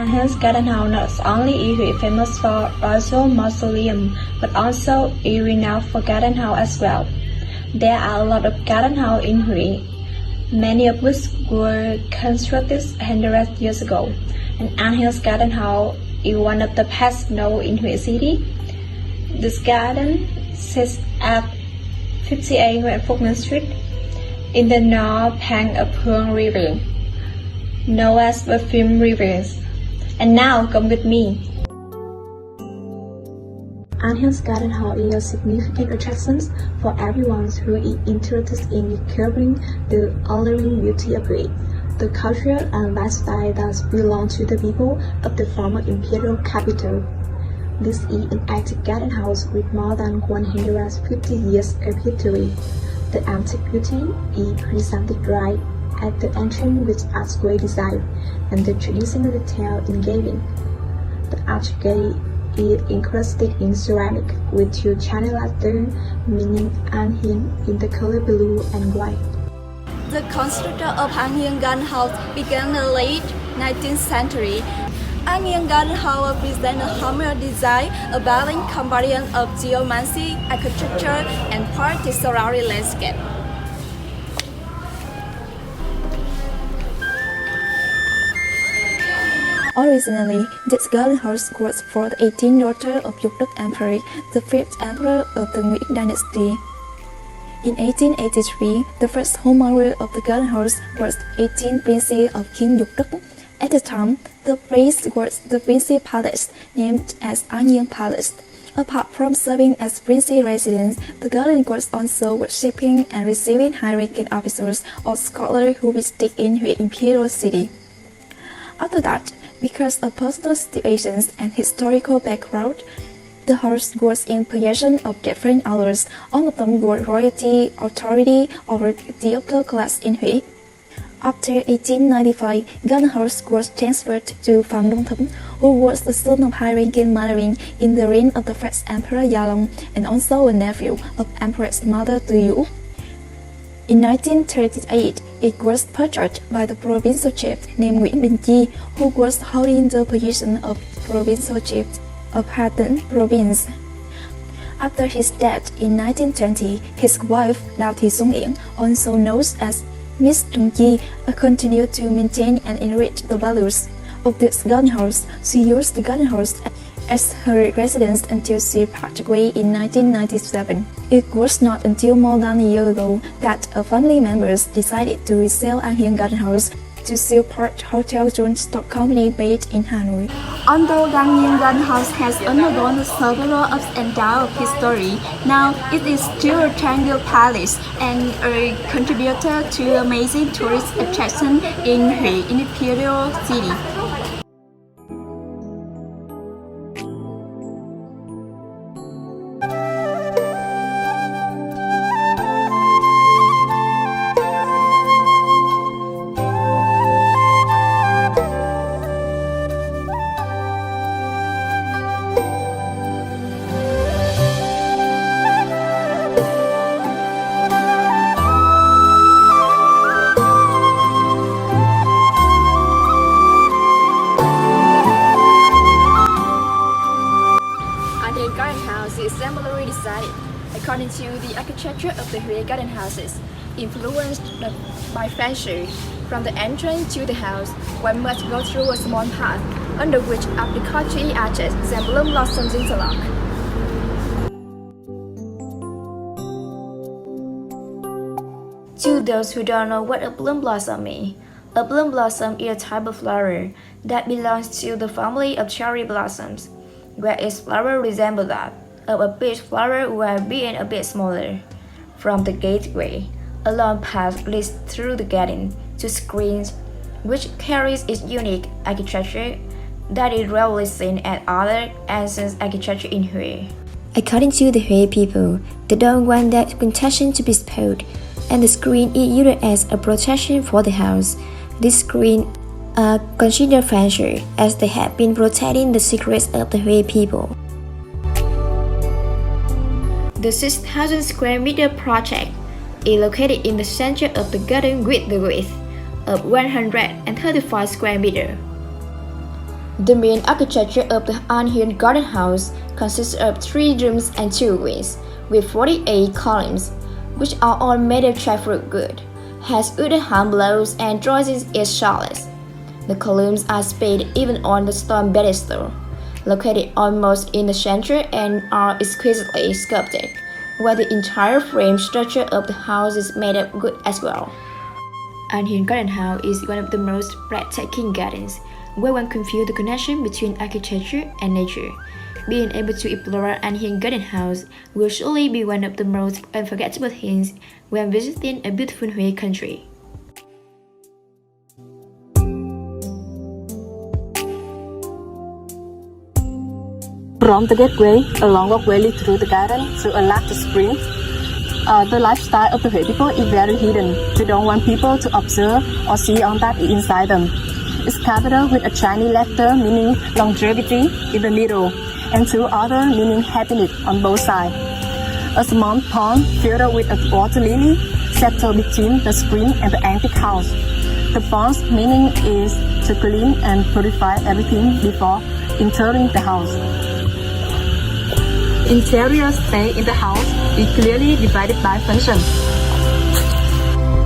An Hien's garden house not only is famous for royal mausoleum, but also is renowned for garden house as well. There are a lot of garden house in Hue, many of which were constructed hundreds of years ago. And An Hien's garden house is one of the best known in Hue City. This garden sits at 58 Nguyễn Phúc Nguyên Street, in the north bank of Hương River, known as the Film Rivers. And now, come with me. An Hien's garden house is a significant attraction for everyone who is interested in discovering the alluring beauty of Hue, the culture and lifestyle that belong to the people of the former imperial capital. This is an antique garden house with more than 150 years of history. The antique beauty is presented right at the entrance with archway design and the traditional detail engraving. The archway is encrusted in ceramic with two channel letters meaning An Hiên in the color blue and white. The construction of An Hiên Garden House began in the late 19th century. An Hiên Garden House presents a harmonious design, a balanced combination of geomancy, architecture, and party surrounding landscape. Originally, this garden house was for the 18th daughter of Dục Đức Emperor, the fifth emperor of the Nguyễn Dynasty. In 1883, the first homeowner of the garden house was 18th Prince of King Dục Đức. At the time, the place was the Princely Palace, named as An Hiên Palace. Apart from serving as princely residence, the garden was also worshipping and receiving high-ranking officers or scholars who visited in Hue Imperial City. After that, because of personal situations and historical background, the house was in possession of different owners. All of them were royalty, authority, or the upper class in Hue. After 1895, garden house was transferred to Phạm Đông Thấm, who was the son of high-ranking mandarin in the reign of the first Emperor Gia Long and also a nephew of Empress Mother Tu Yu. In 1938, it was purchased by the provincial chief named Nguyễn Đình Chi, who was holding the position of provincial chief of Hà Tĩnh province. After his death in 1920, his wife Đào Thị Xuân Yến, also known as Miss Trung Chi, continued to maintain and enrich the values of this garden house. She used the garden house as her residence until she passed away in 1997. It was not until more than a year ago that family members decided to resell An Hiên Garden House to Seaport Hotel Joint Stock Company based in Hanoi. Although An Hiên Garden House has undergone several ups and downs of history, now it is still a triangular palace and a contributor to amazing tourist attraction in Hue Imperial City. Exemplary design, according to the architecture of the Hue garden houses, influenced by Feng Shui. From the entrance to the house, one must go through a small path, under which apricot tree arches and bloom blossoms interlock. To those who don't know what a bloom blossom is, a bloom blossom is a type of flower that belongs to the family of cherry blossoms, where its flower resembles that of a peach flower while being a bit smaller. From the gateway, a long path leads through the garden to screens, which carries its unique architecture that is rarely seen at other ancient architecture in Hue. According to the Hue people, they don't want that contagion to be spoiled, and the screen is used as a protection for the house. These screens are considered Feng Shui, as they have been protecting the secrets of the Hue people. The 6,000 square meter project is located in the center of the garden with the width of 135 square meters. The main architecture of the An Hiên garden house consists of 3 rooms and 2 wings, with 48 columns, which are all made of jackfruit wood, has wooden handles and joists its shallows. The columns are spaced even on the stone pedestal, located almost in the center and are exquisitely sculpted, while the entire frame structure of the house is made of wood as well. An Hiên Garden House is one of the most breathtaking gardens, where one can feel the connection between architecture and nature. Being able to explore An Hiên Garden House will surely be one of the most unforgettable things when visiting a beautiful Huế country. From the gateway, a long walkway leads through the garden to a large spring. The lifestyle of the Huế people is very hidden. They don't want people to observe or see all that is inside them. It's covered with a Chinese letter meaning longevity in the middle, and 2 other meaning happiness on both sides. A small pond filled with a water lily settled between the spring and the antique house. The pond's meaning is to clean and purify everything before entering the house. Interior space in the house is clearly divided by function.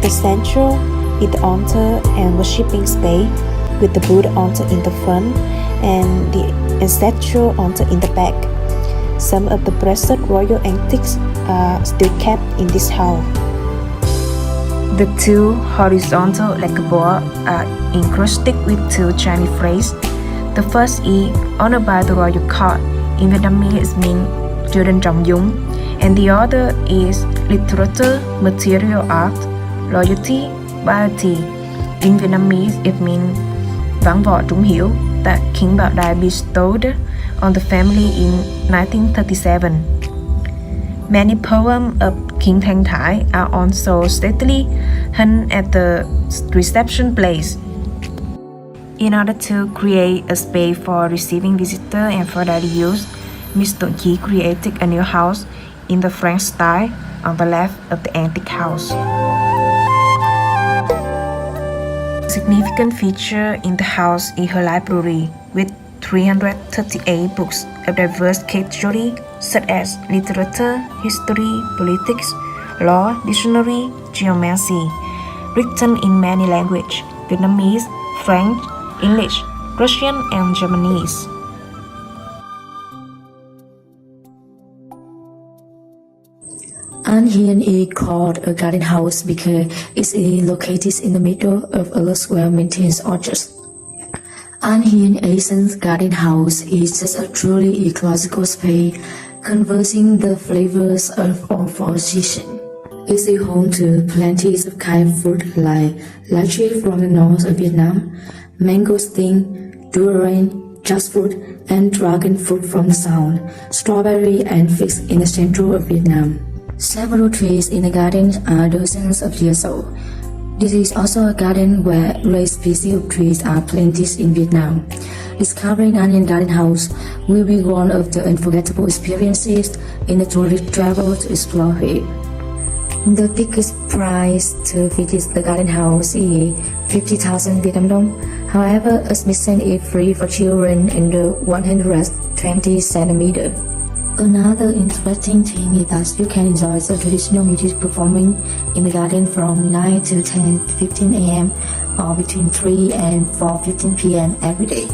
The central is the altar and worshipping space, with the Buddha altar in the front and the ancestral altar in the back. Some of the precious royal antiques are still kept in this house. The 2 horizontal lacquerboards are encrusted with 2 Chinese phrases. The first is honored by the royal court. In Vietnamese, it means children trọng dụng, and the other is literature, material art, loyalty, piety. In Vietnamese, it means văn võ trung hiếu that King Bảo Đại bestowed on the family in 1937. Many poems of King Thanh Thái are also stately hung at the reception place. In order to create a space for receiving visitors and for daily use, Miss Tuấn Chi created a new house in the French style on the left of the antique house. A significant feature in the house is her library, with 338 books of diverse categories such as literature, history, politics, law, dictionary, geomancy, written in many languages: Vietnamese, French, English, Russian, and Japanese. An Hiên is called a garden house because it is located in the middle of a large well-maintained orchard. An Hiên Asian garden house is just a truly ecological space, conversing the flavors of all 4 seasons. It is home to plenty of kind of fruit like lychee from the north of Vietnam, mangosteen, durian, jackfruit, and dragon fruit from the south, strawberry and figs in the central of Vietnam. Several trees in the garden are dozens of years old. This is also a garden where rare species of trees are plenty in Vietnam. Discovering An Hiên Garden House will be one of the unforgettable experiences in a tourist travel to explore Huế. The ticket price to visit the garden house is 50,000 Vietnam dong. However, admission is free for children under 120 centimeters. Another interesting thing is that you can enjoy the traditional music performing in the garden from 9 to 10:15 a.m. or between 3 and 4:15 p.m. every day.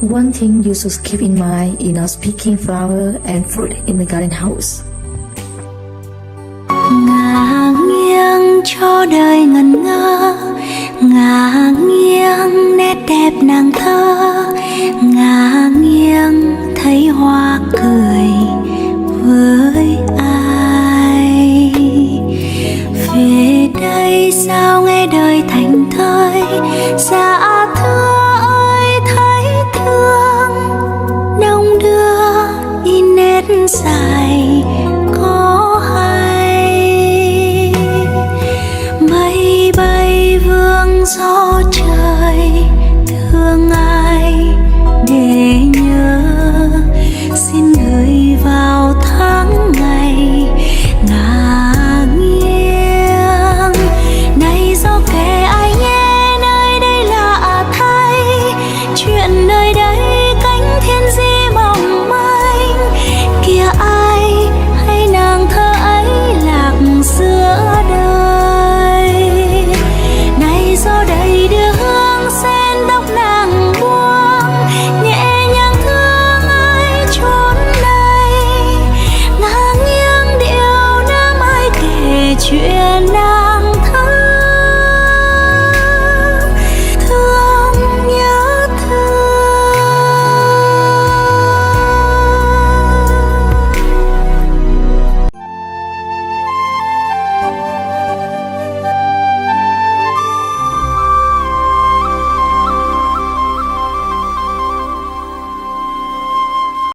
One thing you should keep in mind is not picking flower and fruit in the garden house. Ngả nghiêng cho đời ngẩn ngơ, ngả nghiêng nét đẹp nàng thơ, ngả nghiêng thấy hoa cười.